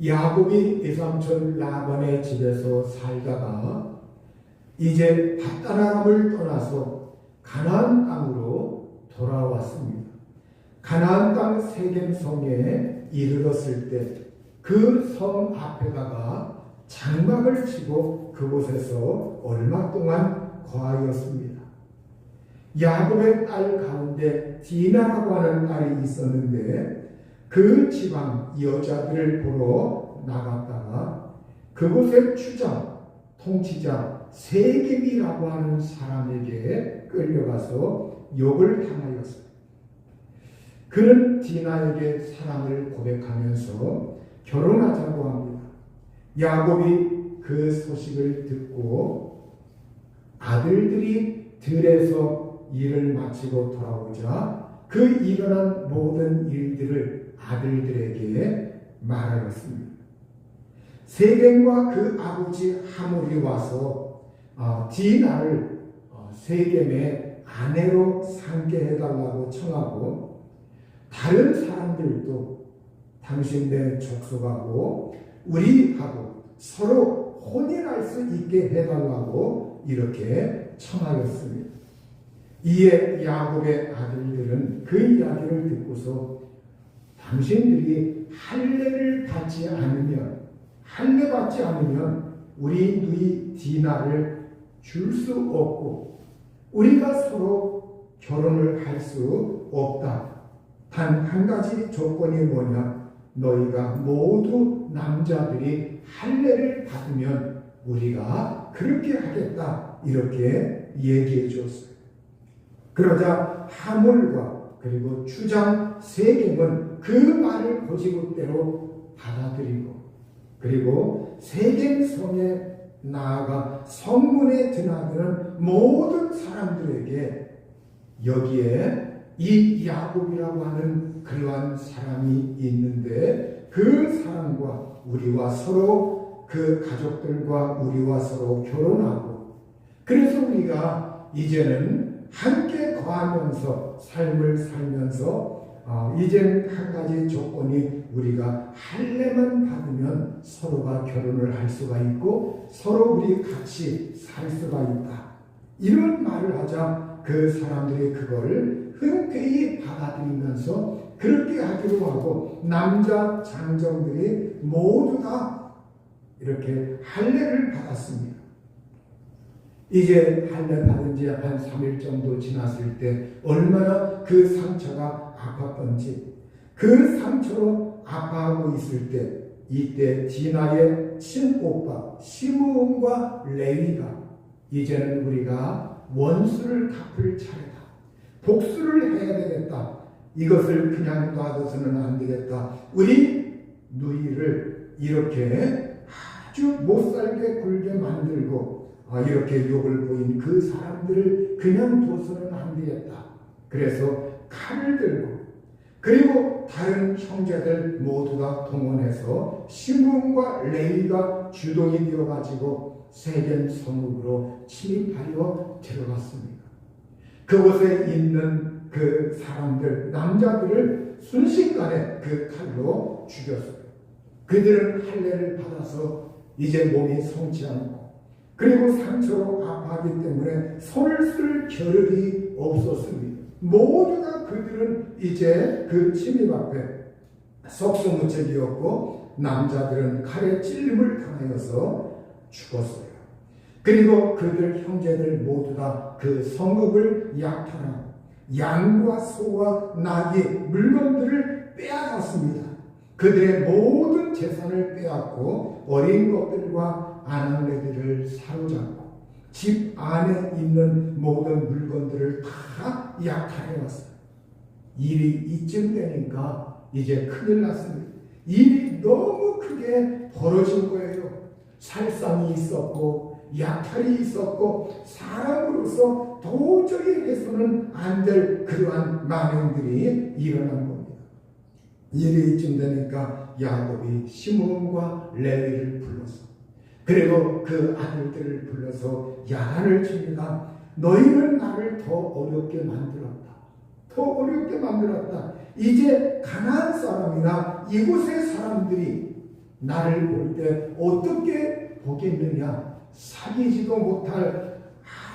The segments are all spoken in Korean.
야곱이 외삼촌 라반의 집에서 살다가 이제 밧다나람을 떠나서 가나안 땅으로 돌아왔습니다. 가나안 땅 세겜 성에 이르렀을 때 그 성 앞에다가 장막을 치고 그곳에서 얼마 동안 거하였습니다. 야곱의 딸 가운데 디나라고 하는 딸이 있었는데 그 지방 여자들을 보러 나갔다가 그곳의 주장, 통치자 세겜이라고 하는 사람에게 끌려가서 욕을 당하였습니다. 그는 디나에게 사랑을 고백하면서 결혼하자고 합니다. 야곱이 그 소식을 듣고 아들들이 들에서 일을 마치고 돌아오자 그 일어난 모든 일들을 아들들에게 말하였습니다. 세겜과 그 아버지 하몰이 와서 디나를 세겜의 아내로 삼게 해달라고 청하고 다른 사람들도 당신네 족속하고 우리하고 서로 혼인할 수 있게 해달라고 이렇게 청하였습니다. 이에 야곱의 아들들은 그 이야기를 듣고서 당신들이 할례를 받지 않으면 우리 누이 디나를 줄 수 없고 우리가 서로 결혼을 할 수 없다. 단 한 가지 조건이 뭐냐? 너희가 모두 남자들이 할례를 받으면 우리가 그렇게 하겠다. 이렇게 얘기해 줬어요. 그러자 하몰과 그리고 주장 세겜은 그 말을 고지고대로 받아들이고 그리고 세겜 성에 나아가 성문에 드나드는 모든 사람들에게 여기에 이 야곱이라고 하는 그러한 사람이 있는데 그 사람과 우리와 서로 그 가족들과 우리와 서로 결혼하고 그래서 우리가 이제는 함께 거하면서 삶을 살면서 이제는 한 가지 조건이 우리가 할례만 받으면 서로가 결혼을 할 수가 있고 서로 우리 같이 살 수가 있다. 이런 말을 하자 그 사람들이 그거를 흔쾌히 받아들이면서 그렇게 하기로 하고 남자 장정들이 모두 다 이렇게 할례를 받았습니다. 이제 할례 받은 지 한 3일 정도 지났을 때 얼마나 그 상처가 아팠던지 그 상처로 아파하고 있을 때 이때 디나의 친오빠 시므온과 레위가 이제는 우리가 원수를 갚을 차례다. 복수를 해야 되겠다. 이것을 그냥 놔둬서는 안 되겠다. 우리 누이를 이렇게 아주 못살게 굴게 만들고 이렇게 욕을 보인 그 사람들을 그냥 둬서는 안 되겠다. 그래서 칼을 들고 그리고 다른 형제들 모두가 동원해서 시므온과 레위가 주동이 되어가지고 세겜 성읍으로 침입하여 들어갔습니다. 그곳에 있는 그 사람들, 남자들을 순식간에 그 칼로 죽였어요. 그들은 할례를 받아서 이제 몸이 성치 않고 그리고 상처로 아파하기 때문에 손을 쓸 겨를이 없었습니다. 모두 다 그들은 이제 그 침입 앞에 속수무책이었고 남자들은 칼에 찔림을 당하여서 죽었어요. 그리고 그들 형제들 모두 다 그 성읍을 약탈하고 양과 소와 나귀 물건들을 빼앗았습니다. 그들의 모든 재산을 빼앗고 어린 것들과 아낙네들을 사로잡고 집 안에 있는 모든 물건들을 다 약탈해왔어요. 일이 이쯤 되니까 이제 큰일 났습니다. 일이 너무 크게 벌어진 거예요. 살상이 있었고 약탈이 있었고 사람으로서 도저히 해서는 안 될 그러한 만행들이 일어난 겁니다. 일이 이쯤 되니까 야곱이 시므온과 레위를 불러서 그리고 그 아들들을 불러서 야단을 칩니다. 너희는 나를 더 어렵게 만들었다. 더 어렵게 만들었다. 이제 가나안 사람이나 이곳의 사람들이 나를 볼 때 어떻게 보겠느냐? 사귀지도 못할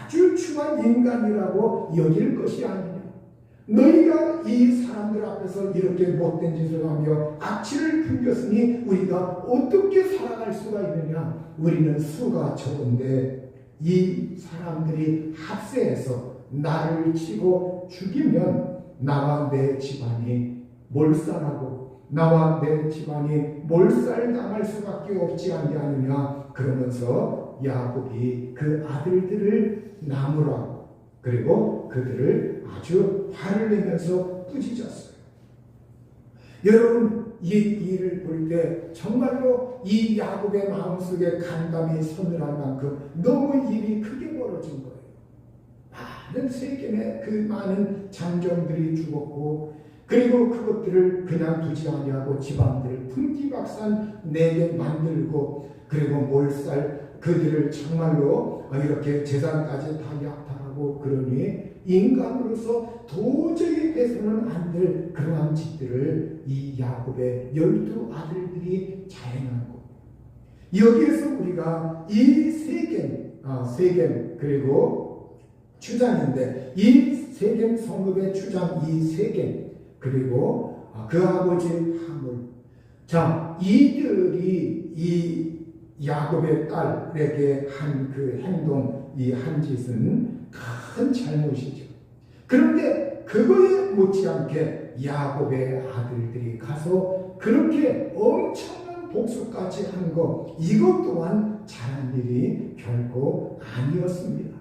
아주 추한 인간이라고 여길 것이 아니냐? 너희가 이 사람들 앞에서 이렇게 못된 짓을 하며 악취를 풍겼으니 우리가 어떻게 살아갈 수가 있느냐? 우리는 수가 적은데 이 사람들이 합세해서 나를 치고 죽이면 나와 내 집안이 몰살하고 나와 내 집안이 몰살당할 수밖에 없지 않겠느냐? 그러면서 야곱이 그 아들들을 나무라고 그리고 그들을 아주 화를 내면서 꾸짖었어요. 여러분, 이 일을 볼 때 정말로 이 야곱의 마음속에 간담이 서늘할 만큼 너무 일이 크게 벌어진 거예요. 많은 세겜의 그 많은 장정들이 죽었고 그리고 그것들을 그냥 두지 아니하고 집안들을 풍기박산 내게 만들고 그리고 몰살 그들을 정말로 이렇게 재산까지 다 약탈하고 그러니 인간으로서 도저히 해서는 안 될 그러한 짓들을 이 야곱의 12 아들들이 자행한 것. 여기에서 우리가 이 세겜 그리고 추장인데 이 세겜 성읍의 추장 이 세겜 그리고 그 아버지 하물. 자, 이들이 이 야곱의 딸에게 한 그 행동, 이 한 짓은 큰 잘못이죠. 그런데 그거에 못지않게 야곱의 아들들이 가서 그렇게 엄청난 복수까지 한 것, 이것 또한 잘한 일이 결코 아니었습니다.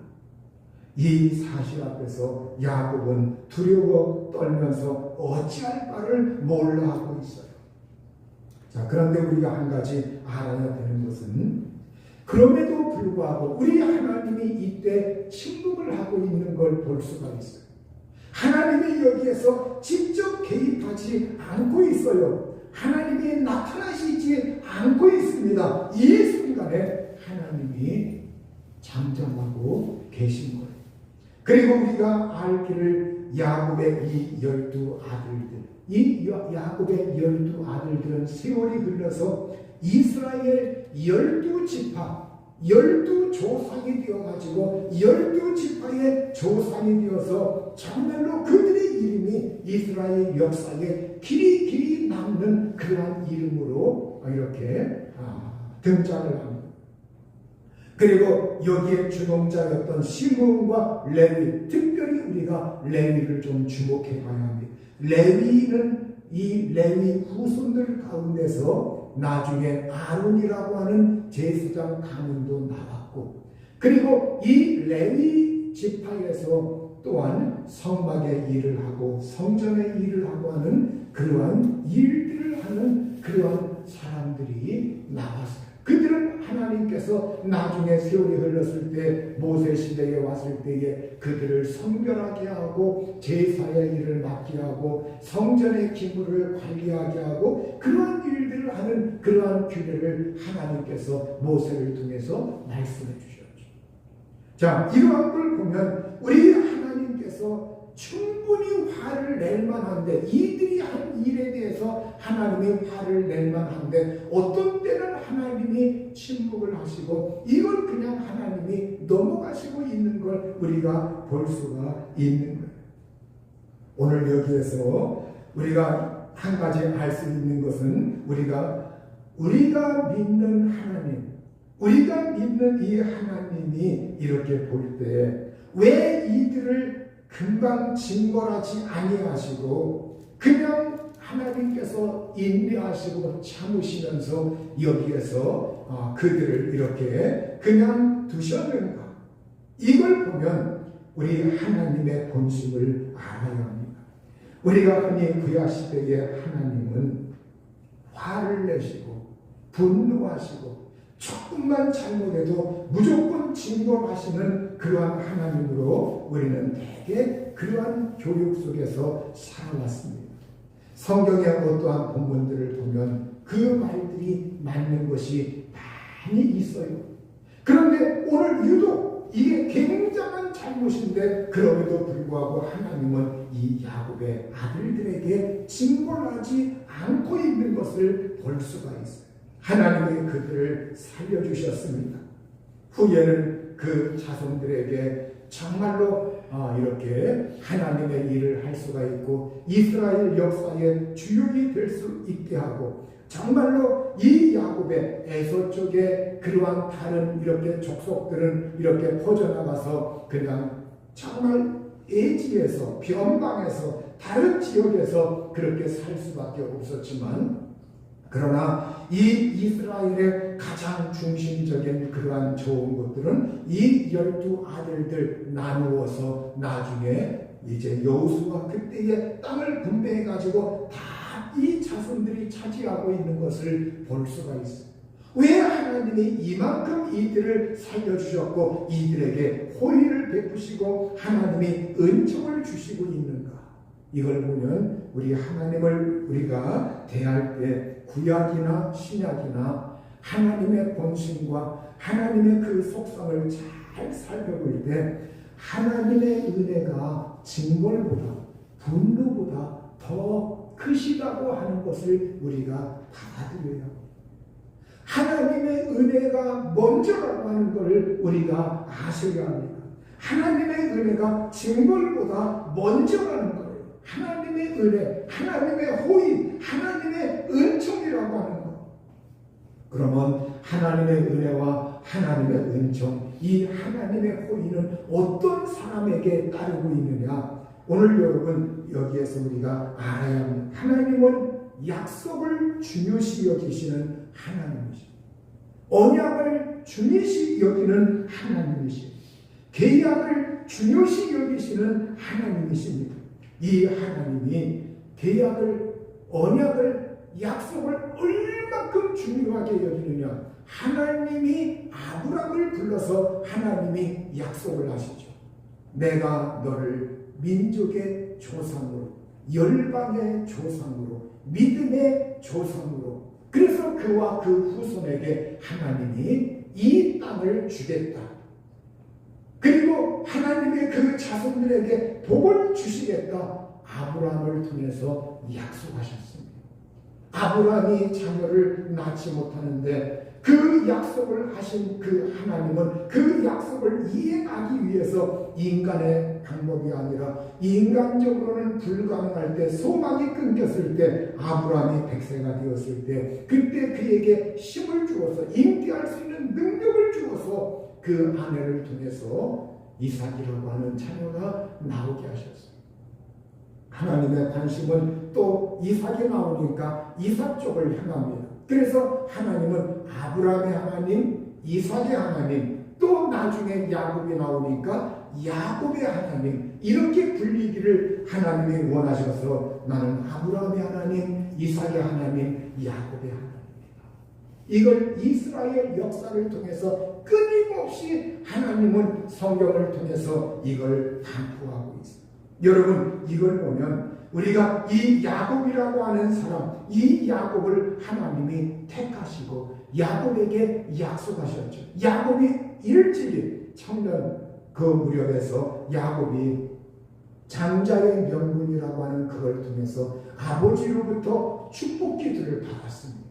이 사실 앞에서 야곱은 두려워 떨면서 어찌할 바를 몰라 하고 있어요. 자, 그런데 우리가 한 가지 알아야 되는 것은 그럼에도 불구하고 우리 하나님이 이때 침묵을 하고 있는 걸 볼 수가 있어요. 하나님이 여기에서 직접 개입하지 않고 있어요. 하나님이 나타나시지 않고 있습니다. 이 순간에 하나님이 잠잠하고 계신 거예요. 그리고 우리가 알기를 야곱의 이 12 아들들, 이 야곱의 12 아들들은 세월이 흘러서 이스라엘 12지파, 12조상이 되어가지고 12지파의 조상이 되어서 정말로 그들의 이름이 이스라엘 역사에 길이 남는 그러한 이름으로 이렇게 등장을 합니다. 그리고 여기에 주동자였던 시므온과 레위, 특별히 우리가 레위를 좀 주목해 봐야 합니다. 레위는 이 레위 후손들 가운데서 나중에 아론이라고 하는 제사장 가문도 나왔고, 그리고 이 레위 지파에서 또한 성막의 일을 하고 성전의 일을 하고 하는 그러한 일들을 하는 그러한 사람들이 나왔어요. 그들은 하나님께서 나중에 세월이 흘렀을 때 모세 시대에 왔을 때에 그들을 성별하게 하고 제사의 일을 맡게 하고 성전의 기물을 관리하게 하고 그러한 일들을 하는 그러한 규례를 하나님께서 모세를 통해서 말씀해 주셨죠. 자, 이러한 걸 보면 우리 하나님께서 충분히 화를 낼 만한데, 이들이 한 일에 대해서 하나님이 화를 낼 만한데 어떤 때는 하나님이 침묵을 하시고 이걸 그냥 하나님이 넘어가시고 있는 걸 우리가 볼 수가 있는 거예요. 오늘 여기에서 우리가 한 가지 알 수 있는 것은 우리가 믿는 하나님, 우리가 믿는 이 하나님이 이렇게 볼 때 왜 이들을 금방 징벌하지 아니하시고 그냥 하나님께서 인내하시고 참으시면서 여기에서 그들을 이렇게 그냥 두셨는가? 이걸 보면 우리 하나님의 본심을 알아야 합니다. 우리가 흔히 구약시대의 하나님은 화를 내시고 분노하시고 조금만 잘못해도 무조건 징벌하시는 그러한 하나님으로 우리는 대개 그러한 교육 속에서 살아왔습니다. 성경의 어떠한 본문들을 보면 그 말들이 맞는 것이 많이 있어요. 그런데 오늘 유독 이게 굉장한 잘못인데 그럼에도 불구하고 하나님은 이 야곱의 아들들에게 징벌하지 않고 있는 것을 볼 수가 있어요. 하나님이 그들을 살려주셨습니다. 후에는 그 자손들에게 정말로 이렇게 하나님의 일을 할 수가 있고 이스라엘 역사의 주역이 될 수 있게 하고, 정말로 이 야곱의 에서 쪽에 그러한 다른 이렇게 족속들은 이렇게 퍼져나가서 그냥 정말 애지에서 변방에서 다른 지역에서 그렇게 살 수밖에 없었지만, 그러나 이 이스라엘의 가장 중심적인 그러한 좋은 것들은 이 12 아들들 나누어서 나중에 이제 여호수아 그때의 땅을 분배해 가지고 다 이 자손들이 차지하고 있는 것을 볼 수가 있어요. 왜 하나님이 이만큼 이들을 살려주셨고 이들에게 호의를 베푸시고 하나님이 은총을 주시고 있는가? 이걸 보면 우리 하나님을 우리가 대할 때 구약이나 신약이나 하나님의 본심과 하나님의 그 속성을 잘 살펴볼 때 하나님의 은혜가 징벌보다 분노보다 더 크시다고 하는 것을 우리가 받아들여야 합니다. 하나님의 은혜가 먼저라고 하는 것을 우리가 아셔야 합니다. 하나님의 은혜가 징벌보다 먼저라는 거예요. 하나님의 은혜, 하나님의 호의, 하나님의 은총이라고 하는 것. 그러면 하나님의 은혜와 하나님의 은총, 이 하나님의 호의는 어떤 사람에게 따르고 있느냐? 오늘 여러분 여기에서 우리가 알아야 합니다. 하나님은 약속을 중요시 여기시는 하나님이십니다. 언약을 중요시 여기는 하나님이십니다. 계약을 중요시 여기시는 하나님이십니다. 이 하나님이 계약을, 언약을, 약속을 얼마큼 중요하게 여기느냐? 하나님이 아브람을 불러서 하나님이 약속을 하시죠. 내가 너를 민족의 조상으로, 열방의 조상으로, 믿음의 조상으로, 그래서 그와 그 후손에게 하나님이 이 땅을 주겠다. 그리고 하나님의 그 자손들에게 복을 주시겠다. 아브라함을 통해서 약속하셨습니다. 아브라함이 자녀를 낳지 못하는데 그 약속을 하신 그 하나님은 그 약속을 이행하기 위해서 인간의 방법이 아니라 인간적으로는 불가능할 때, 소망이 끊겼을 때, 아브라함이 100세가 되었을 때 그때 그에게 힘을 주어서 잉태할 수 있는 능력을 주어서 그 아내를 통해서 이삭이라고 하는 자녀가 나오게 하셨어요. 하나님의 관심은 또 이삭이 나오니까 이삭 쪽을 향합니다. 그래서 하나님은 아브라함의 하나님, 이삭의 하나님, 또 나중에 야곱이 나오니까 야곱의 하나님, 이렇게 불리기를 하나님이 원하셔서 나는 아브라함의 하나님, 이삭의 하나님, 야곱의 하나님입니다. 이걸 이스라엘 역사를 통해서 끊임없이 하나님은 성경을 통해서 이걸 반포하고 있습니다. 여러분, 이걸 보면 우리가 이 야곱이라고 하는 사람, 이 야곱을 하나님이 택하시고 야곱에게 약속하셨죠. 야곱이 일찍이 청년 그 무렵에서 야곱이 장자의 명분이라고 하는 그걸 통해서 아버지로부터 축복기도를 받았습니다.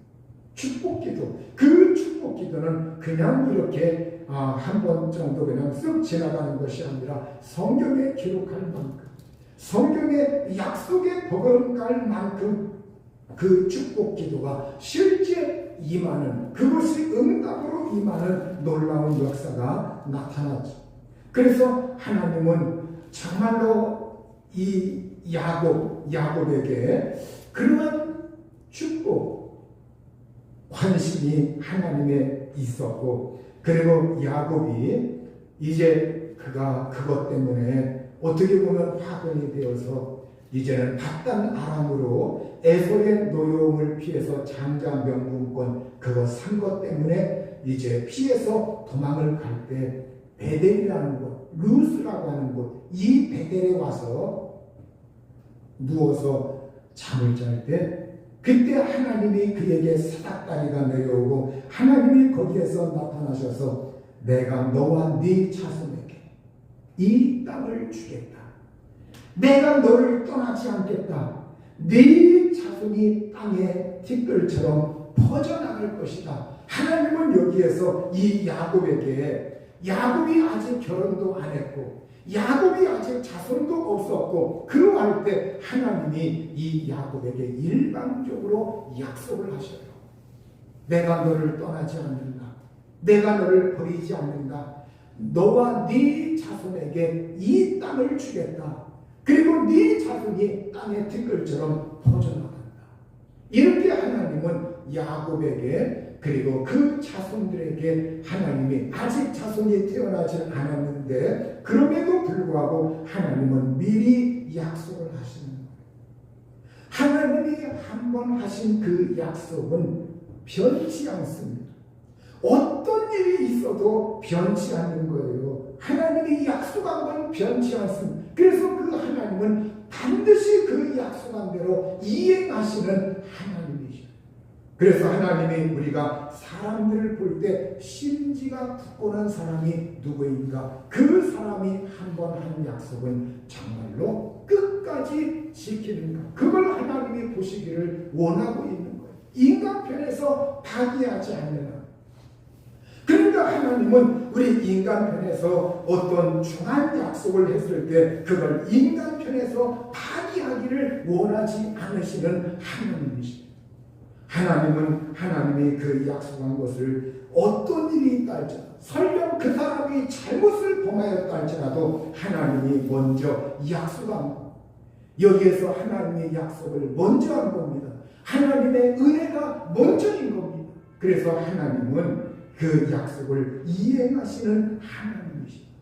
축복기도. 그 축복기도는 그냥 이렇게 한 번 정도 그냥 쓱 지나가는 것이 아니라 성경에 기록할 만큼, 성경의 약속에 버금갈 만큼 그 축복기도가 실제 임하는, 그것이 응답으로 임하는 놀라운 역사가 나타났죠. 그래서 하나님은 정말로 이 야곱에게 그러한 축복, 관심이 하나님에 있었고, 그리고 야곱이 이제 그가 그것 때문에 어떻게 보면 화근이 되어서 이제는 바단 아람으로 에서의 노여움을 피해서 장자 명분권 그거 산 것 때문에 이제 피해서 도망을 갈 때 베델이라는 곳, 루스라고 하는 곳, 이 베델에 와서 누워서 잠을 잘 때 그때 하나님이 그에게 사닥다리가 내려오고 하나님이 거기에서 나타나셔서 내가 너와 네 자손에게 이 땅을 주겠다. 내가 너를 떠나지 않겠다. 네 자손이 땅의 티끌처럼 퍼져나갈 것이다. 하나님은 여기에서 이 야곱이 아직 결혼도 안 했고 야곱이 아직 자손도 없었고 그러할 때 하나님이 이 야곱에게 일방적으로 약속을 하셔요. 내가 너를 떠나지 않는다. 내가 너를 버리지 않는다. 너와 네 자손에게 이 땅을 주겠다. 그리고 네 자손이 땅의 티끌처럼 퍼져나간다. 이렇게 하나님은 야곱에게 그리고 그 자손들에게 하나님이 아직 자손이 태어나지 않았는데 그럼에도 불구하고 하나님은 미리 약속을 하시는 거예요. 하나님이 한 번 하신 그 약속은 변치 않습니다. 어떤 일이 있어도 변치 않는 거예요. 하나님이 약속한 건 변치 않습니다. 그래서 그 하나님은 반드시 그 약속한 대로 이행하시는 하나님이죠. 그래서 하나님이 우리가 사람들을 볼 때 심지가 굳건한 사람이 누구인가? 그 사람이 한 번 한 약속은 정말로 끝까지 지키는가? 그걸 하나님이 보시기를 원하고 있는 거예요. 인간 편에서 파기하지 않는 그러니까 하나님은 우리 인간 편에서 어떤 중한 약속을 했을 때 그걸 인간 편에서 파기하기를 원하지 않으시는 하나님이십니다. 하나님은 하나님이 그 약속한 것을 어떤 일이 있다 할지라도 설령 그 사람이 잘못을 범하였다 할지라도 하나님이 먼저 약속한 것 여기에서 하나님의 약속을 먼저 한 겁니다. 하나님의 은혜가 먼저인 겁니다. 그래서 하나님은 그 약속을 이행하시는 하나님이십니다.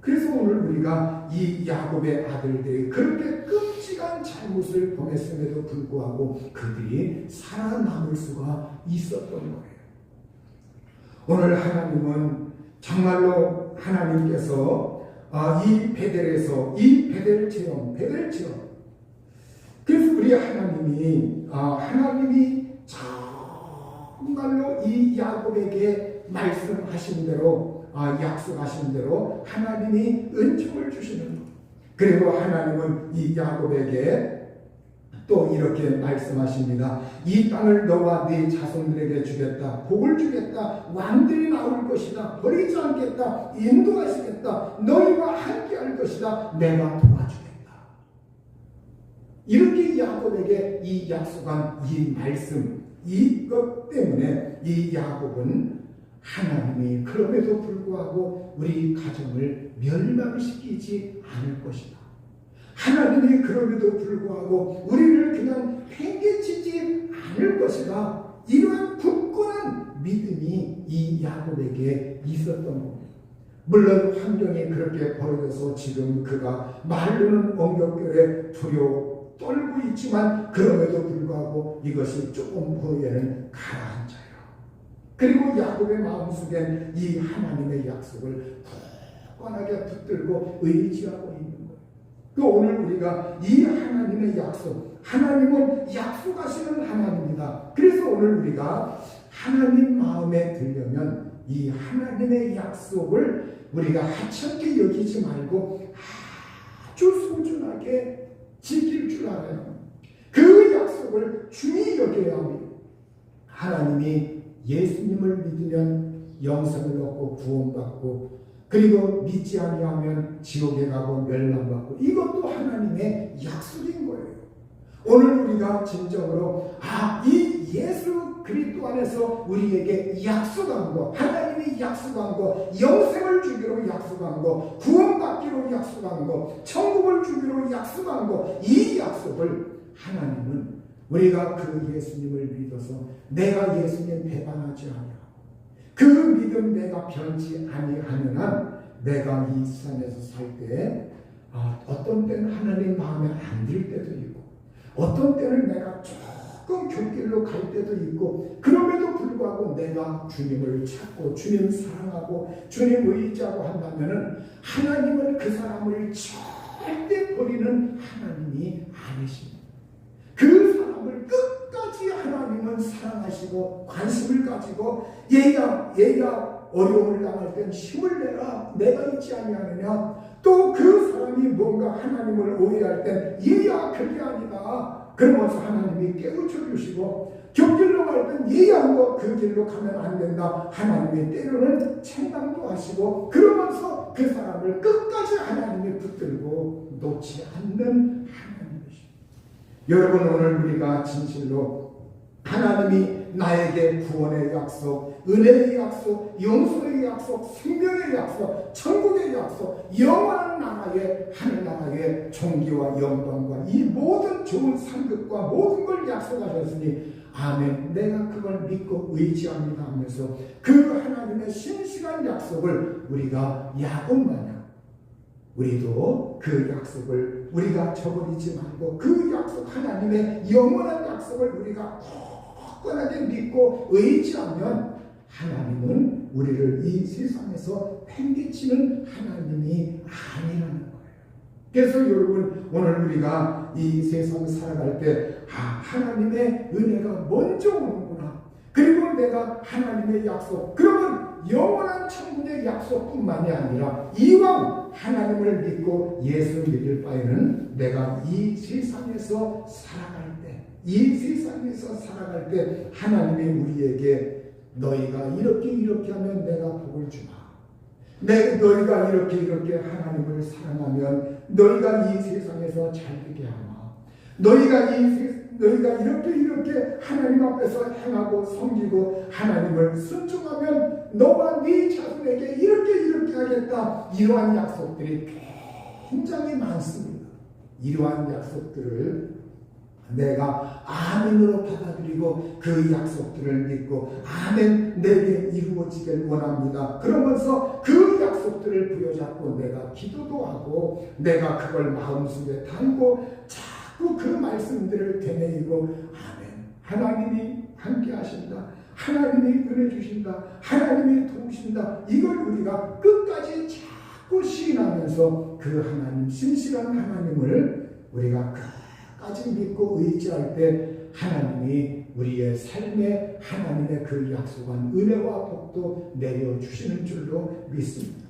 그래서 오늘 우리가 이 야곱의 아들들이 그렇게 끔찍한 잘못을 범했음에도 불구하고 그들이 살아남을 수가 있었던 거예요. 오늘 하나님은 정말로 하나님께서 이 베델에서 이 베델 체험 그래서 우리 하나님이 정말로 이 야곱에게 말씀하신 대로 약속하신 대로 하나님이 은총을 주시는 것. 그리고 하나님은 이 야곱에게 또 이렇게 말씀하십니다. 이 땅을 너와 네 자손들에게 주겠다. 복을 주겠다. 왕들이 나올 것이다. 버리지 않겠다. 인도하시겠다. 너희와 함께할 것이다. 내가 도와주겠다. 이렇게 야곱에게 이 약속한 이 말씀 이것 때문에 이 야곱은 하나님이 그럼에도 불구하고 우리 가정을 멸망시키지 않을 것이다. 하나님이 그럼에도 불구하고 우리를 그냥 팽개치지 않을 것이다. 이러한 굳건한 믿음이 이 야곱에게 있었던 겁니다. 물론 환경이 그렇게 벌어져서 지금 그가 말로는 엉겹결에 두려워 떨고 있지만 그럼에도 불구하고 이것이 조금 후에는 가라앉아요. 그리고 야곱의 마음속엔 이 하나님의 약속을 굳건하게 붙들고 의지하고 있는 거예요. 그 오늘 우리가 이 하나님의 약속, 하나님은 약속하시는 하나님이다. 그래서 오늘 우리가 하나님 마음에 들려면 이 하나님의 약속을 우리가 하찮게 여기지 말고 아주 소중하게 지킬 줄 알아요. 그 약속을 중히 여겨야 합니다. 하나님이 예수님을 믿으면 영생을 얻고 구원받고 그리고 믿지 아니하면 지옥에 가고 멸망받고 이것도 하나님의 약속인 거예요. 오늘 우리가 진정으로 이 예수 그리스도 안에서 우리에게 약속한 거, 하나님이 약속한 거, 영생을 주기로 약속한 거, 구원받기로 약속한 거, 천국을 주기로 약속한 거, 이 약속을 하나님은 우리가 그 예수님을 믿어서 내가 예수님 배반하지 아니하고 그 믿음 내가 변치 아니하는 한 내가 이 세상에서 살 때 어떤 때는 하나님 마음에 안 들 때도 있고 어떤 때는 내가 조금 곁길로 갈 때도 있고 그럼에도 불구하고 내가 주님을 찾고 주님 사랑하고 주님 의지하고 한다면은 하나님은 그 사람을 절대 버리는 하나님이 아니십니다. 그 사람을 끝까지 하나님은 사랑하시고 관심을 가지고 얘가 어려움을 당할 땐 힘을 내라 내가 있지 아니하느냐 또 그 사람이 뭔가 하나님을 오해할 땐 얘야 그게 아니다. 그러면서 하나님이 깨우쳐 주시고 곁길로 갈 땐 얘야 너 그 길로 가면 안 된다. 하나님이 때로는 책망도 하시고 그러면서 그 사람을 끝까지 하나님이 붙들고 놓지 않는 하나님이십니다. 여러분 오늘 우리가 진실로 하나님이 나에게 구원의 약속, 은혜의 약속, 용서의 약속, 생명의 약속, 천국의 약속, 영원한 나라의 하늘나라의 존귀와 영광과 이 모든 좋은 상급과 모든 걸 약속하셨으니 아멘. 내가 그걸 믿고 의지합니다 하면서 그 하나님의 신실한 약속을 우리가 야곱 마냥 우리도 그 약속을 우리가 저버리지 말고 그 약속 하나님의 영원한 약속을 우리가 굳건하게 믿고 의지하면 하나님은 우리를 이 세상에서 팽개치는 하나님이 아니라는 거예요. 그래서 여러분 오늘 우리가 이 세상 살아갈 때 하나님의 은혜가 먼저 오는구나. 그리고 내가 하나님의 약속 그러면 영원한 천국의 약속뿐만이 아니라 이왕 하나님을 믿고 예수 믿을 바에는 내가 이 세상에서 살아갈 때 하나님이 우리에게 너희가 이렇게 하면 내가 복을 주마. 너희가 이렇게 하나님을 사랑하면 너희가 이 세상에서 잘 되게 하마. 너희가 이렇게 하나님 앞에서 행하고 섬기고 하나님을 순종하면 너와 네 자손에게 이렇게 하겠다. 이러한 약속들이 굉장히 많습니다. 이러한 약속들을 내가 아멘으로 받아들이고 그 약속들을 믿고 아멘 내게 이루어지길 원합니다. 그러면서 그 약속들을 부여잡고 내가 기도도 하고 내가 그걸 마음속에 담고 자꾸 그 말씀들을 되뇌이고 아멘 하나님이 함께 하신다. 하나님이 은혜 주신다. 하나님이 도우신다. 이걸 우리가 끝까지 자꾸 시인하면서 그 하나님 신실한 하나님을 우리가 끝까지 믿고 의지할 때 하나님이 우리의 삶에 하나님의 그 약속한 은혜와 복도 내려주시는 줄로 믿습니다.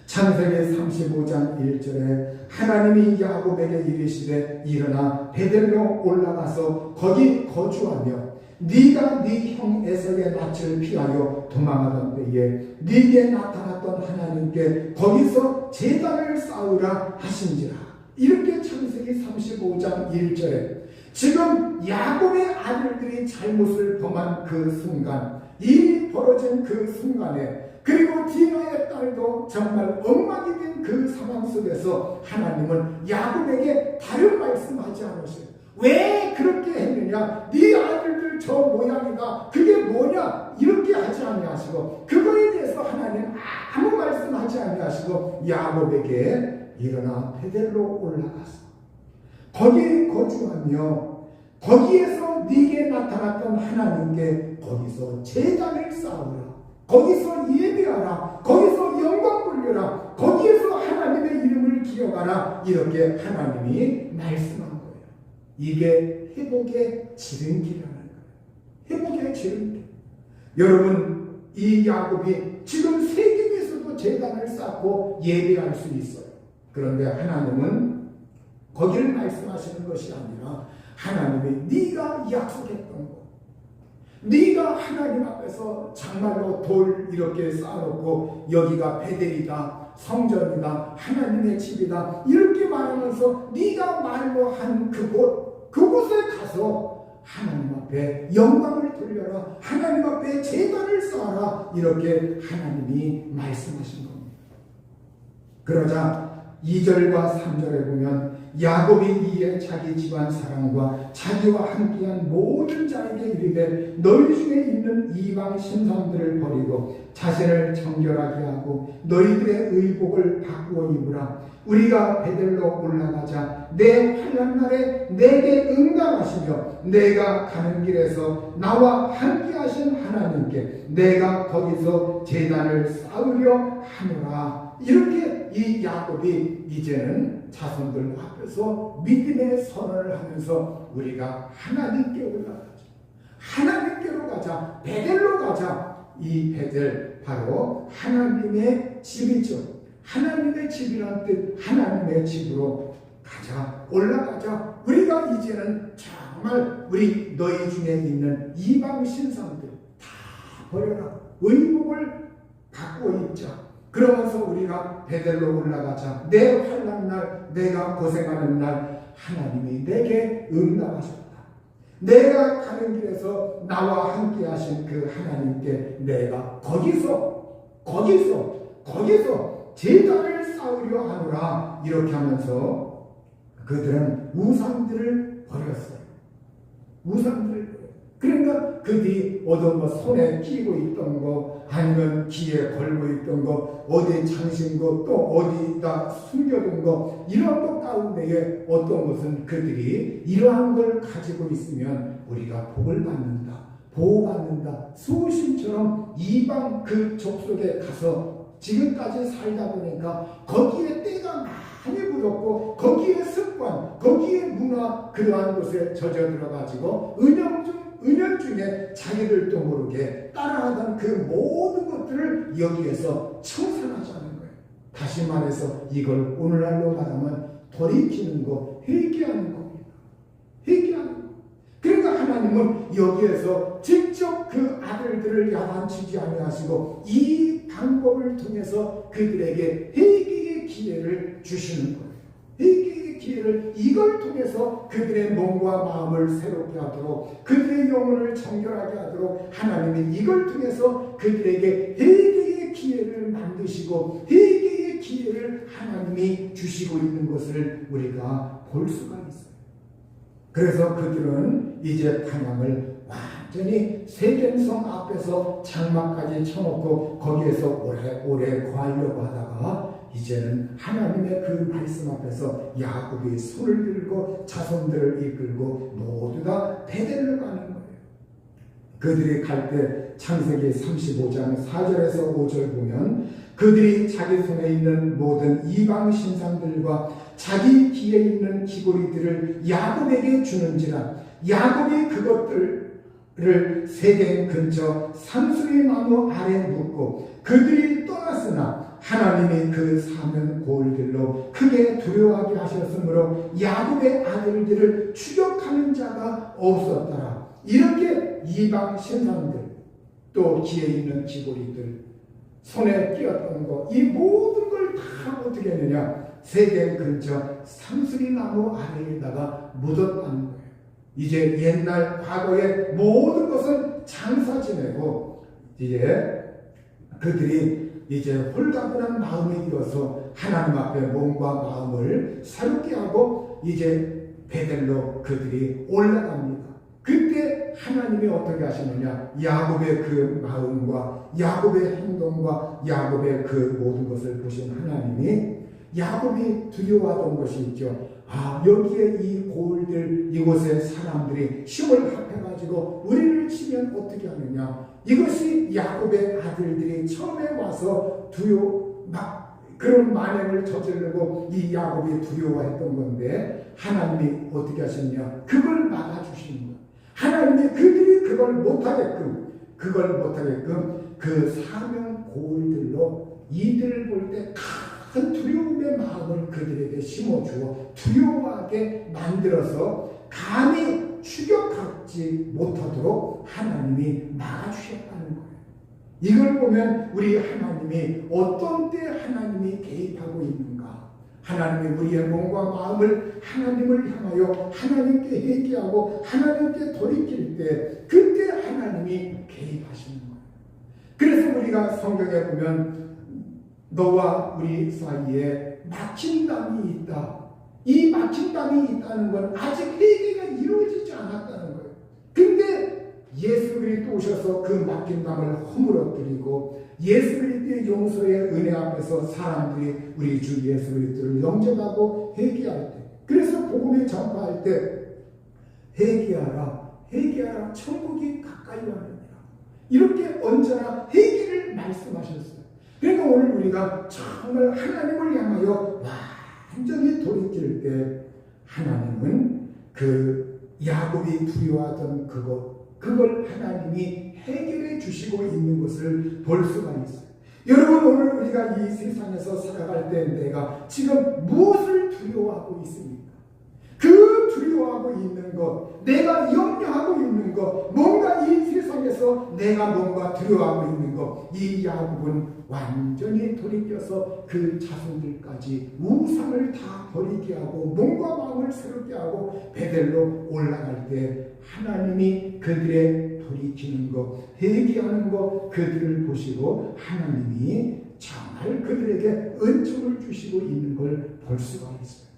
창세기 35장 1절에 하나님이 야곱에게 이르시되 일어나 베델로 올라가서 거기 거주하며 네가 네 형 에서의 낯을 피하여 도망하던 때에 네게 나타났던 하나님께 거기서 제단을 쌓으라 하신지라. 이렇게 창세기 35장 1절에 지금 야곱의 아들들이 잘못을 범한 그 순간, 일이 벌어진 그 순간에, 그리고 디나의 딸도 정말 엉망이 된 그 상황 속에서 하나님은 야곱에게 다른 말씀하지 않으세요. 왜 그렇게 했느냐? 네 아들들 저 모양이다. 그게 뭐냐? 이렇게 하지 아니하시고 그거에 대해서 하나님 아무 말씀하지 아니하시고 야곱에게 일어나 베델로 올라가서 거기에 거주하며 거기에서 네게 나타났던 하나님께 거기서 제단을 쌓으라. 거기서 예배하라. 거기서 영광 돌려라. 거기에서 하나님의 이름을 기억하라. 이렇게 하나님이 말씀한 거예요. 이게 회복의 지름길이라는 거예요. 회복의 지름길. 여러분, 이 야곱이 지금 세겜에서도 제단을 쌓고 예배할 수 있어요. 그런데 하나님은 거기를 말씀하시는 것이 아니라 하나님이 네가 약속했던 것, 네가 하나님 앞에서 정말로 돌 이렇게 쌓아놓고 여기가 베델이다, 성전이다, 하나님의 집이다 이렇게 말하면서 네가 말로 한 그곳에 가서 하나님 앞에 영광을 돌려라, 하나님 앞에 제단을 쌓아라, 이렇게 하나님이 말씀하신 겁니다. 그러자 2절과 3절에 보면 야곱이 이에 자기 집안 사람과 자기와 함께한 모든 자에게 이르되 너희 중에 있는 이방 신상들을 버리고 자신을 정결하게 하고 너희들의 의복을 바꾸어 입으라. 우리가 베델로 올라가자 내 환난 날에 내게 응답하시며 내가 가는 길에서 나와 함께 하신 하나님께 내가 거기서 제단을 쌓으려 하노라. 이렇게 이 야곱이 이제는 자손들 앞에서 믿음의 선언을 하면서 우리가 하나님께 올라가자, 하나님께로 가자, 베델로 가자. 이 베델 바로 하나님의 집이죠. 하나님의 집이란 뜻, 하나님의 집으로 가자, 올라가자. 우리가 이제는 정말 우리 너희 중에 있는 이방 신상들 다 버려라. 의복을 갖고 있자. 그러면서 우리가 베델로 올라가자. 내 환난 날, 내가 고생하는 날 하나님이 내게 응답하셨다. 내가 가는 길에서 나와 함께 하신 그 하나님께 내가 거기서 제단을 쌓으려 하노라. 이렇게 하면서 그들은 우상들을 버렸어요. 그러니까 그들이 얻은 거, 손에 끼고 있던 거, 아니면 귀에 걸고 있던 거, 어디 장신거, 또 어디다 숨겨둔 거, 이런 것 가운데에 어떤 것은 그들이 이러한 걸 가지고 있으면 우리가 복을 받는다, 보호받는다. 수호신처럼 이방 그 족속에 가서 지금까지 살다 보니까 거기에 때가 많이 묻었고, 거기에 습관, 거기에 문화, 그러한 곳에 젖어 들어가지고 은연중에 자기들도 모르게 따라하던 그 모든 것들을 여기에서 청산하지 않는 거예요. 다시 말해서 이걸 오늘날로 말하면 돌이키는 거, 회개하는 겁니다. 회개하는 거. 그러니까 하나님은 여기에서 직접 그 아들들을 야단치지 아니하시고 이 방법을 통해서 그들에게 회개의 기회를 주시는 거예요. 회개의 기회를, 이걸 통해서 그들의 몸과 마음을 새롭게 하도록, 그들의 영혼을 정결하게 하도록 하나님이 이걸 통해서 그들에게 회개의 기회를 만드시고 회개의 기회를 하나님이 주시고 있는 것을 우리가 볼 수가 있어요. 그래서 그들은 이제 타향을 완전히 세겜성 앞에서 장막까지 쳐놓고 거기에서 오래 거하려고 하다가 이제는 하나님의 그 말씀 앞에서 야곱이 손을 들고 자손들을 이끌고 모두 다 베델로 가는 거예요. 그들이 갈 때 창세기 35장 4절에서 5절 보면 그들이 자기 손에 있는 모든 이방 신상들과 자기 귀에 있는 귀고리들을 야곱에게 주는지라 야곱이 그것들을 세겜 근처 산수리 나무 아래 묻고 그들이 떠났으나 하나님이 그 사면 고을들로 크게 두려워하게 하셨으므로 야곱의 아들들을 추격하는 자가 없었더라. 이렇게 이방 신상들, 또 귀에 있는 귀고리들, 손에 끼었던 거, 이 모든 걸 다 어떻게 했느냐, 세겜 근처 산수리 나무 아래에다가 묻었다는 거예요. 이제 옛날 과거의 모든 것은 장사 지내고 이제 그들이 이제 홀가분한 마음이 되어서 하나님 앞에 몸과 마음을 새롭게 하고 이제 베델로 그들이 올라갑니다. 그때 하나님이 어떻게 하시느냐, 야곱의 그 마음과 야곱의 행동과 야곱의 그 모든 것을 보신 하나님이 야곱이 두려워하던 것이 있죠. 여기에 이 고을들, 이곳의 사람들이 힘을 합해가지고 우리를 치면 어떻게 하느냐. 이것이 야곱의 아들들이 처음에 와서 그런 만행을 저지르고 이 야곱이 두려워했던 건데 하나님이 어떻게 하셨냐. 그걸 막아주시는 거예요. 하나님이 그들이 그걸 못하게끔 그 사명 고을들로 이들을 볼 때 큰 두려움의 마음을 그들에게 심어주어 두려워하게 만들어서 감히 추격하지 못하도록 하나님이 막아주셨다는 거예요. 이걸 보면 우리 하나님이 어떤 때 하나님이 개입하고 있는가. 하나님이 우리의 몸과 마음을 하나님을 향하여 하나님께 회개하고 하나님께 돌이킬 때 그때 하나님이 개입하시는 거예요. 그래서 우리가 성경에 보면 너와 우리 사이에 막힌 담이 있다. 이 막힌 담이 있다는 건 아직 회개가 이루어지지 않았다는 거예요. 근데 예수 그리스도 오셔서 그 막힌 담을 허물어뜨리고 예수 그리스도의 용서의 은혜 앞에서 사람들이 우리 주 예수 그리스도를 영접하고 회개할 때, 그래서 복음을 전파할 때 회개하라 천국이 가까이 왔느니라, 이렇게 언제나 회개를 말씀하셨어요. 그러니까 오늘 우리가 정말 하나님을 향하여 완전히 돌이킬 때 하나님은 그 야곱이 두려워하던 그걸 하나님이 해결해 주시고 있는 것을 볼 수가 있어요. 여러분, 오늘 우리가 이 세상에서 살아갈 때 내가 지금 무엇을 두려워하고 있습니까? 그 두려워하고 있는 것, 내가 염려하고 있는 것, 뭔가 이 세상에서 내가 뭔가 두려워하고 있는 것, 이 야곱은 완전히 돌이켜서 그 자손들까지 우상을 다 버리게 하고 몸과 마음을 새롭게 하고 베델로 올라갈 때 하나님이 그들의 돌이키는 것, 회개하는 것, 그들을 보시고 하나님이 정말 그들에게 은총을 주시고 있는 걸 볼 수가 있어요.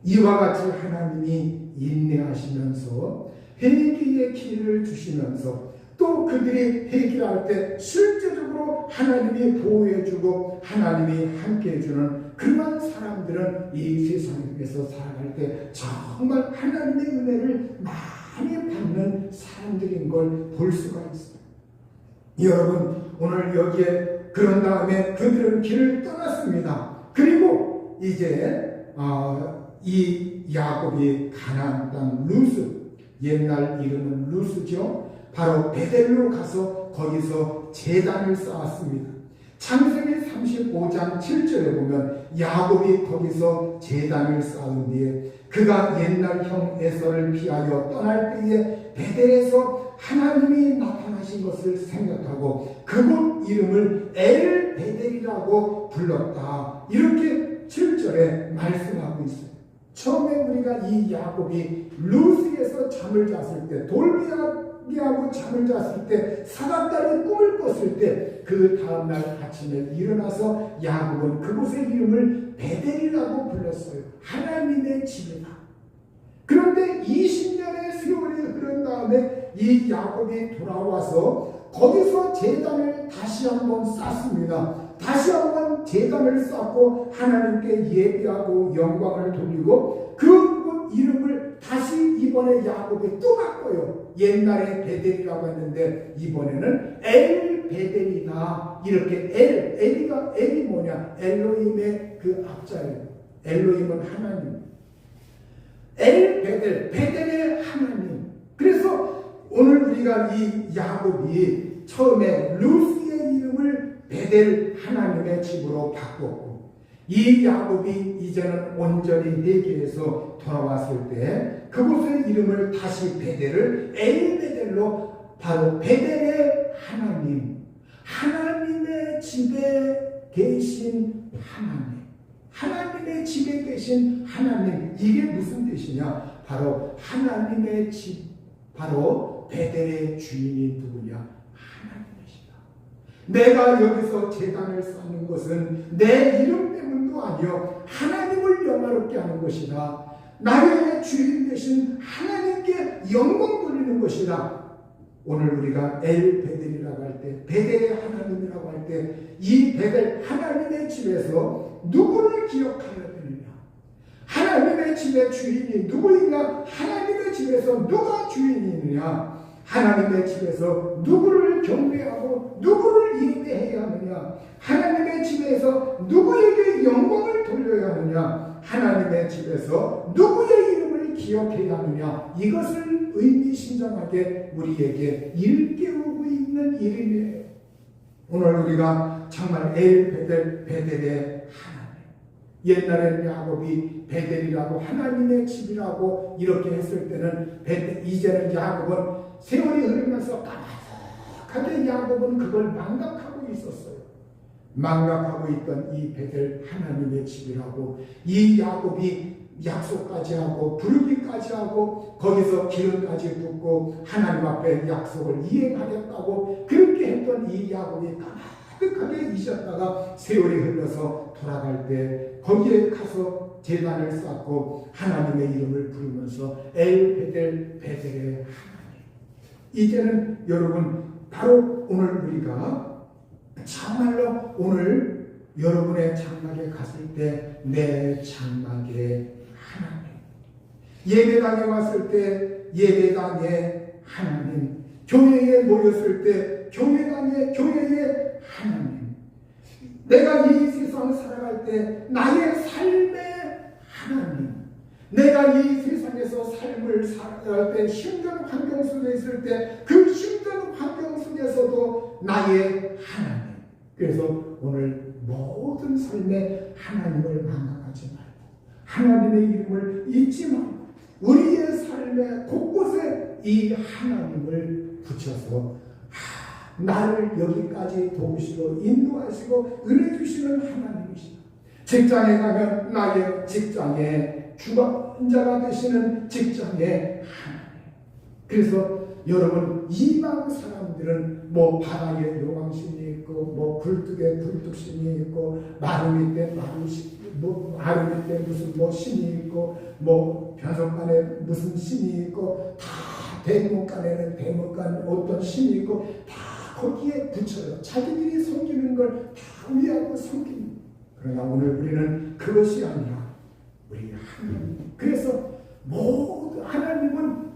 이와 같이 하나님이 인내하시면서 회개의 기회를 주시면서 또 그들이 회개할 때 실제적으로 하나님이 보호해주고 하나님이 함께해주는 그런 사람들은 이 세상에서 살아갈 때 정말 하나님의 은혜를 많이 받는 사람들인 걸 볼 수가 있어요. 여러분, 오늘 여기에 그런 다음에 그들은 길을 떠났습니다. 그리고 이제 이 야곱이 가나안 땅 루스, 옛날 이름은 루스죠. 바로 베델로 가서 거기서 제단을 쌓았습니다. 창세기 35장 7절에 보면 야곱이 거기서 제단을 쌓은 뒤에 그가 옛날 형 에서를 피하여 떠날 때에 베델에서 하나님이 나타나신 것을 생각하고 그곳 이름을 엘 베델이라고 불렀다. 이렇게 7절에 말씀하고 있어요. 처음에 우리가 이 야곱이 루스에서 잠을 잤을 때, 돌비하고 잠을 잤을 때, 사각다리 꿈을 꿨을 때 그 다음날 아침에 일어나서 야곱은 그곳의 이름을 베델이라고 불렀어요. 하나님의 집이다. 그런데 20년의 세월이 흐른 다음에 이 야곱이 돌아와서 거기서 제단을 다시 한번 쌓습니다. 다시 한번 제단을 쌓고 하나님께 예배하고 영광을 돌리고 그 이름을 다시 이번에 야곱이 또 바꿔요. 옛날에 베델이라고 했는데 이번에는 엘 베델이다. 이렇게 엘이 뭐냐? 엘로힘의 그 앞자예요. 엘로힘은 하나님. 엘 베델, 베델의 하나님. 그래서 오늘 우리가 이 야곱이 처음에 루스의 이름을 베델 하나님의 집으로 바꿨고 이 야곱이 이제는 온전히 회개해서 돌아왔을 때 그곳의 이름을 다시 베델을 엘베델로 바로 베델의 하나님, 하나님의 집에 계신 하나님, 하나님의 집에 계신 하나님, 이게 무슨 뜻이냐? 바로 하나님의 집, 바로 베델의 주인이 누구냐? 하나님이시다. 내가 여기서 제단을 쌓는 것은 내 이름 때문도 아니요 하나님을 영화롭게 하는 것이다. 나의 주인 되신 하나님께 영광 돌리는 것이다. 오늘 우리가 엘 베델이라고 할 때, 베델의 하나님이라고 할 때 이 베델 하나님의 집에서 누구를 기억하여야 되느냐? 하나님의 집의 주인이 누구이냐? 하나님의 집에서 누가 주인이 있느냐? 하나님의 집에서 누구를 경배하고 누구를 예배해야 하느냐? 하나님의 집에서 누구에게 영광을 돌려야 하느냐? 하나님의 집에서 누구의 이름을 기억해야 하느냐? 이것을 의미심장하게 우리에게 일깨우고 있는 일이에요. 오늘 우리가 정말 엘 베델, 베델의 하나님. 옛날에는 야곱이 베델이라고 하나님의 집이라고 이렇게 했을 때는 이제는 야곱은 세월이 흐르면서 까마득하게 야곱은 그걸 망각하고 있었어요. 망각하고 있던 이 베델 하나님의 집이라고 이 야곱이 약속까지 하고 부르기까지 하고 거기서 기름까지 붓고 하나님 앞에 약속을 이행하겠다고 그렇게 했던 이 야곱이 까마득하게 잊었다가 세월이 흘러서 돌아갈 때 거기에 가서 제단을 쌓고 하나님의 이름을 부르면서 엘 베델, 베델의 하나님. 이제는 여러분 바로 오늘 우리가 정말로 오늘 여러분의 장막에 갔을 때 내 장막에 하나님, 예배당에 왔을 때 예배당에 하나님, 교회에 모였을 때 교회당에 교회에 하나님, 내가 이 세상 살아갈 때 나의 삶의 하나님, 내가 이 세상에서 삶을 살아갈 때 힘든 환경 속에 있을 때 그 힘든 환경 속에서도 나의 하나님. 그래서 오늘 모든 삶에 하나님을 망각하지 말고 하나님의 이름을 잊지 말고 우리의 삶의 곳곳에 이 하나님을 붙여서 나를 여기까지 도우시고 인도하시고 은혜 주시는 하나님이시다. 직장에 가면 나의 직장의 주관자가 되시는 직장의 하나님. 그래서 여러분 이방 사람들은 뭐 바다에 요왕신이 있고 뭐 굴뚝에 굴뚝신이 있고 마루 밑에 마루 밑에 무슨 뭐 신이 있고 뭐 변성간에 무슨 신이 있고 다 대목간에는 대목간 어떤 신이 있고 다 거기에 붙여요. 자기들이 섬기는 걸 다 위하고 섬깁니다. 그러나 오늘 우리는 그것이 아니라 우리 하나님. 그래서 모두 하나님은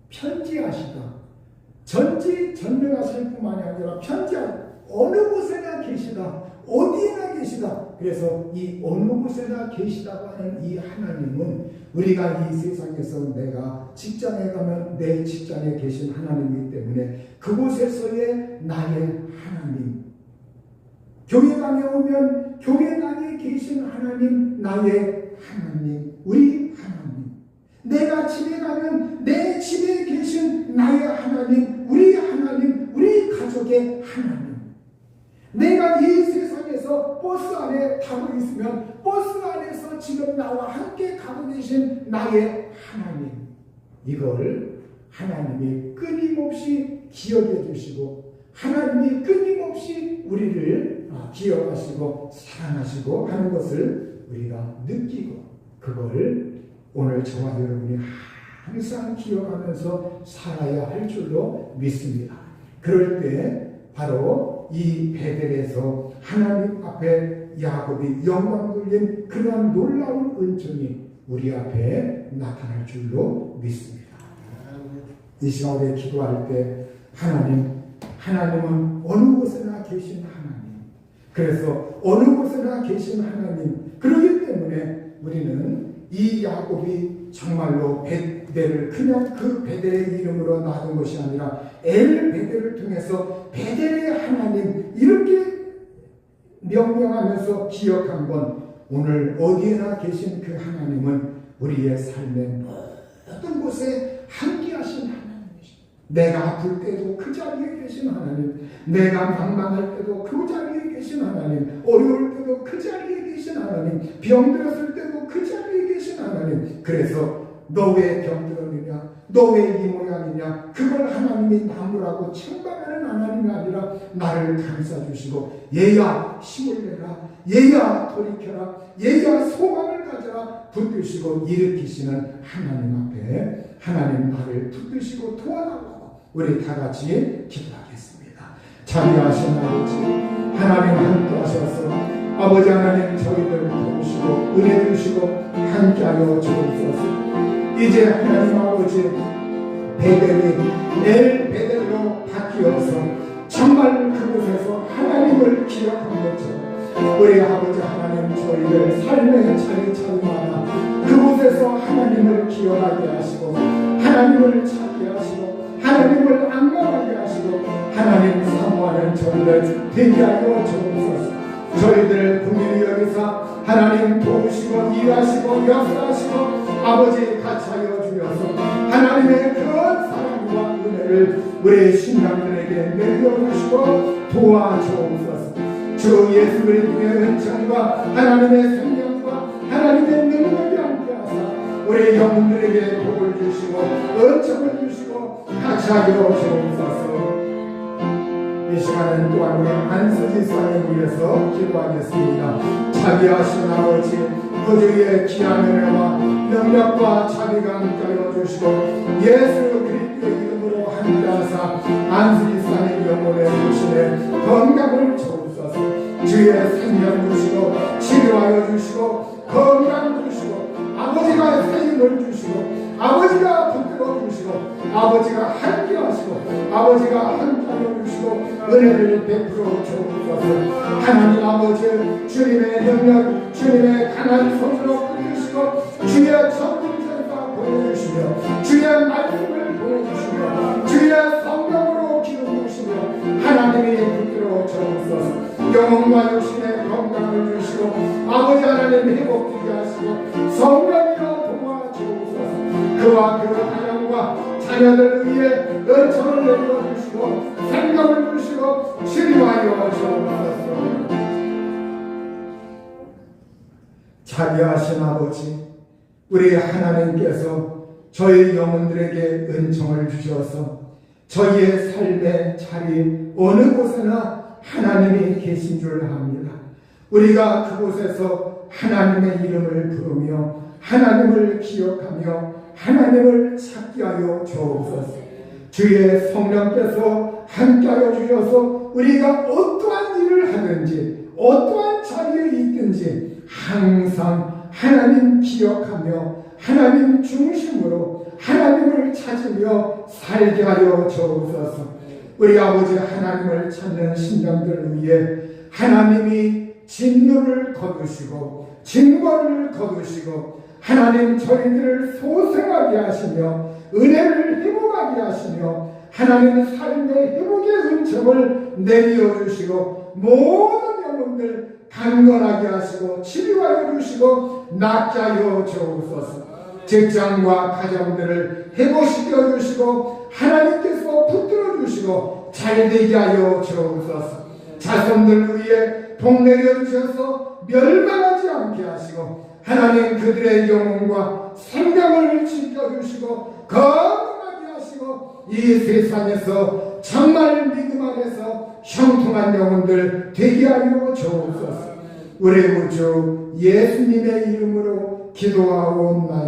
편지하시다. 전지전능하실 뿐만이 아니라 어느 곳에나 계시다. 어디에나 계시다. 그래서 이 어느 곳에나 계시다고 하는 이 하나님은 우리가 이 세상에서 내가 직장에 가면 내 직장에 계신 하나님이기 때문에 그곳에서의 나의 하나님, 교회당에 오면 교회당에 계신 하나님, 나의 하나님, 우리 하나님, 내가 집에 가면 내 집에 계신 나의 하나님, 우리 하나님, 우리 가족의 하나님, 내가 이 세상에서 버스 안에 타고 있으면 버스 안에서 지금 나와 함께 가고 계신 나의 하나님, 이걸 하나님이 끊임없이 기억해 주시고 하나님이 끊임없이 우리를 기억하시고 사랑하시고 하는 것을 우리가 느끼고 그걸 오늘 저와 여러분이 항상 기억하면서 살아야 할 줄로 믿습니다. 그럴 때 바로 이 베델에서 하나님 앞에 야곱이 영광 돌린 그러한 놀라운 은총이 우리 앞에 나타날 줄로 믿습니다. 이 시간에 기도할 때 하나님은 어느 곳에나 계신 하나님. 그래서 어느 곳에나 계신 하나님. 그렇기 때문에 우리는 이 야곱이 정말로 베델을 그냥 그 베델의 이름으로 놔둔 것이 아니라 엘 베델을 통해서 베델의 하나님 이렇게 명명하면서 기억한 건 오늘 어디에나 계신 그 하나님은 우리의 삶의 모든 곳에 함께하신 하나님이십니다. 내가 아플 때도 그 자리에 계신 하나님, 내가 방황할 때도 그 자리에 계신 하나님, 어려울 때도 그 자리에 계신 하나님, 병들었을 때도 그 자리에 계신 하나님. 그래서 너 왜 병들었느냐, 너 왜 이 모양이냐, 그걸 하나님이 나무라고 책망하는 하나님이 아니라 나를 감싸주시고 얘야 힘을 내라, 얘야 돌이켜라, 얘야 소망을 가져라 붙드시고 일으키시는 하나님 앞에 하나님 나를 붙드시고 도와달라고 우리 다 같이 기도하겠습니다. 자비하신 아버지 하나님 함께 하셔서 아버지 하나님 저희들 도우시고 은혜 주시고 함께하여 주옵소서. 이제 하나님 아버지 베델이 엘 베델로 바뀌어서 정말 그곳에서 하나님을 기억한 것처럼 우리 아버지 하나님 저희들 삶의 차례차례마다 그곳에서 하나님을 기억하게 하시고 하나님을 찾게 하시고 하나님을 안망하게 하시고 하나님 사모하는 저희들 되게 하여 주옵소서. 저희들 국민이 여기서 하나님 도우시고 일하시고 역사하시고 아버지 같이 하여 주셔서 하나님의 그런 사랑과 은혜를 우리 신랑들에게 내려주시고 도와주옵소서. 주 예수 그리스도의 은총과 하나님의 생명과 하나님의 능력이 함께하사 우리 영혼들에게 복을 주시고 은총을 주시고 같이 하여 주옵소서. 이 시간은 또한 우리 안수지사님 위해서 기도하겠습니다. 자비하신 아버지 그주의 귀한 은혜와 능력과 자비가 함께하여 주시고 예수 그리스도의 이름으로 함께하사 안수지사님 영혼의 부신에 건강을 주옵소서. 주의 생명 주시고 치료하여 주시고 건강 주시고 아버지가 생명을 주시고 아버지가 붙들어 주시고 아버지가 함께 하시고 아버지가 함께하여 주시고 은혜를 베풀어 주옵소서. 하나님 아버지 주님의 능력 주님의 강한 손으로 붙드시고 주의 전능전사 보여주시며 주의 말씀을 보여주시며 주의 성령으로 기름 부으시며 하나님이 붙들어 주옵소서. 영혼과 육신의 건강을 주시고 아버지 하나님 회복되게 하시고 성령이여 도와주옵소서. 그와 그 가정과 자녀들 위해 은총을 내려주시고 생명을 주시고 치료하여 주옵소서. 자비하신 아버지, 우리 하나님께서 저희 영혼들에게 은총을 주셔서 저희의 삶의 자리 어느 곳에나 하나님이 계신 줄 압니다. 우리가 그곳에서 하나님의 이름을 부르며 하나님을 기억하며 하나님을 찾게 하여 주옵소서. 주의 성령께서 함께하여 주셔서 우리가 어떠한 일을 하든지 어떠한 자리에 있든지 항상 하나님 기억하며 하나님 중심으로 하나님을 찾으며 살게 하여 주옵소서. 우리 아버지 하나님을 찾는 심령들을 위해 하나님이 진노를 거두시고 징벌을 거두시고 하나님 저희들을 소생하게 하시며 은혜를 회복하게 하시며 하나님 삶의 회복의 은총을 내려주시고 모든 영혼들 강건하게 하시고 치료하여 주시고 낫게 하여 주옵소서. 직장과 가정들을 회복시켜 주시고 하나님께서 붙들어 주시고 잘되게 하여 주옵소서. 자손들을 위해 복 내려 주셔서 멸망하지 않게 하시고 하나님 그들의 영혼과 생명을 지켜주시고 건강하게 하시고 이 세상에서 정말 믿음 안에서 형통한 영혼들 되게 하여 주옵소서. 우리 구주 예수님의 이름으로 기도하옵나이다.